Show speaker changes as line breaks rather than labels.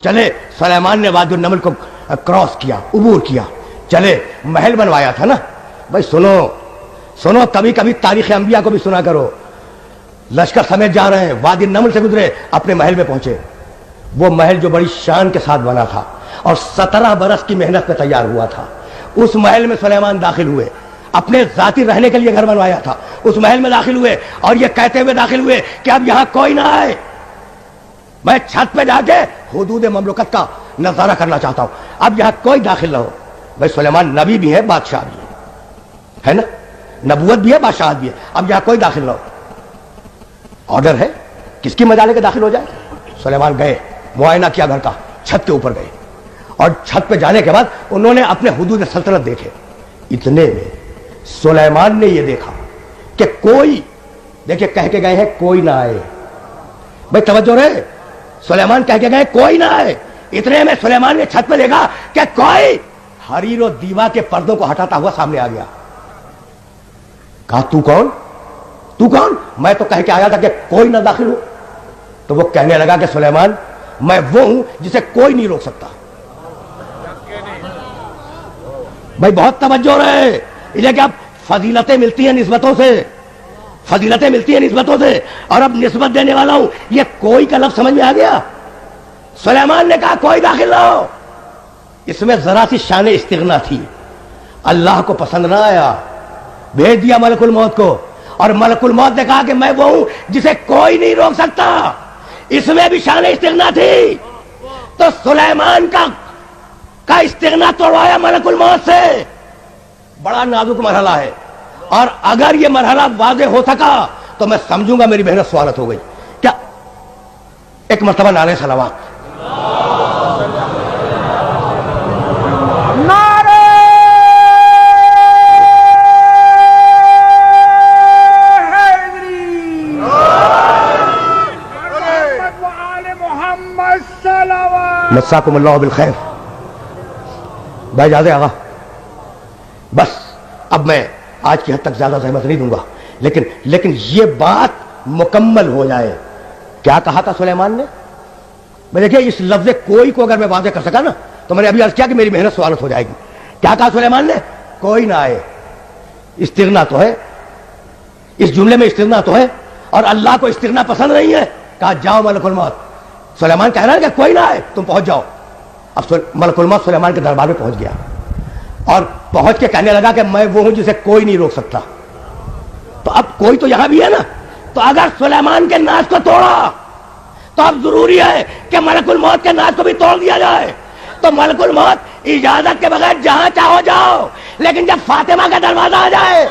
چلے سلیمان نے وادی النمل کو کراس کیا، عبور کیا، چلے محل بنوایا تھا نا. بھائی سنو کبھی کبھی تاریخ انبیاء کو بھی سنا کرو. لشکر سمیت جا رہے ہیں، وادی النمل سے گزرے، اپنے محل میں پہنچے. وہ محل جو بڑی شان کے ساتھ بنا تھا اور 17 برس کی محنت پہ تیار ہوا تھا، اس محل میں سلیمان داخل ہوئے. اپنے ذاتی رہنے کے لیے گھر بنوایا تھا، اس محل میں داخل ہوئے اور یہ کہتے ہوئے داخل ہوئے کہ اب یہاں کوئی نہ آئے، میں چھت پہ جا کے حدود مملکت کا نظارہ کرنا چاہتا ہوں، اب یہاں کوئی داخل نہ ہو. بھائی سلیمان نبی بھی ہے، بادشاہ بھی ہے نا، نبوت بھی ہے، بادشاہت بھی ہے، اب یہاں کوئی داخل نہ ہو. آرڈر ہے، کس کی مجالے کے داخل ہو جائے. سلیمان گئے، معائنہ کیا گھر کا، چھت کے اوپر گئے اور چھت پہ جانے کے بعد انہوں نے اپنے حدود سلطنت دیکھے. اتنے میں سلیمان نے یہ دیکھا کہ کوئی، دیکھیں کہہ کے گئے ہیں کوئی نہ آئے. بھائی توجہ رہے، سلیمان کہہ کے گئے کوئی نہ آئے. اتنے میں سلیمان نے چھت پہ دیکھا کہ کوئی حریر و دیبا کے پردوں کو ہٹاتا ہوا سامنے آ گیا. کہا تو کون؟ تو کون؟ میں تو کہہ کے آیا تھا کہ کوئی نہ داخل ہو. تو وہ کہنے لگا کہ سلیمان میں وہ ہوں جسے کوئی نہیں روک سکتا. بھائی بہت توجہ رہے، یہ کہ اب فضیلتیں ملتی ہیں نسبتوں سے، فضیلتیں ملتی ہیں نسبتوں سے، اور اب نسبت دینے والا ہوں. یہ کوئی کا لفظ سمجھ میں آ گیا. سلیمان نے کہا کوئی داخل نہ ہو. اس میں ذرا سی شان استغنا تھی، اللہ کو پسند نہ آیا، بھیج دیا ملک الموت کو، اور ملک الموت نے کہا کہ میں وہ ہوں جسے کوئی نہیں روک سکتا. اس میں بھی شان استغنا تھی، تو سلیمان کا استغنا توڑوایا ملک الموت سے. بڑا نازک مرحلہ ہے، اور اگر یہ مرحلہ واضح ہو سکا تو میں سمجھوں گا میری محنت سوالت ہو گئی. کیا ایک مرتبہ نعرہ صلوات. مساکم اللہ بالخیر. بھائی اجازت آغا، بس اب میں آج کی حد تک زیادہ زحمت نہیں دوں گا، لیکن یہ بات مکمل ہو جائے. کیا کہا تھا سلیمان نے؟ میں دیکھیے اس لفظ کوئی کو اگر میں واضح کر سکا نا تو میں نے ابھی عرض کیا کہ میری محنت سوالت ہو جائے گی. کیا کہا سلیمان نے؟ کوئی نہ آئے. استغنا تو ہے، اس جملے میں استغنا تو ہے، اور اللہ کو استغنا پسند نہیں ہے. کہا جاؤ ملک الموت. سلیمان کہہ رہا ہے کہ کوئی نہ آئے، تم پہنچ جاؤ. اب ملک الموت سلیمان کے دربار میں پہنچ گیا اور پہنچ کے کہنے لگا کہ میں وہ ہوں جسے کوئی نہیں روک سکتا. تو اب کوئی تو یہاں بھی ہے نا، تو اگر سلیمان کے ناز کو توڑا تو اب ضروری ہے کہ ملک الموت کے ناز کو بھی توڑ دیا جائے. تو ملک الموت اجازت کے بغیر جہاں چاہو جاؤ، لیکن جب فاطمہ کا دروازہ آ جائے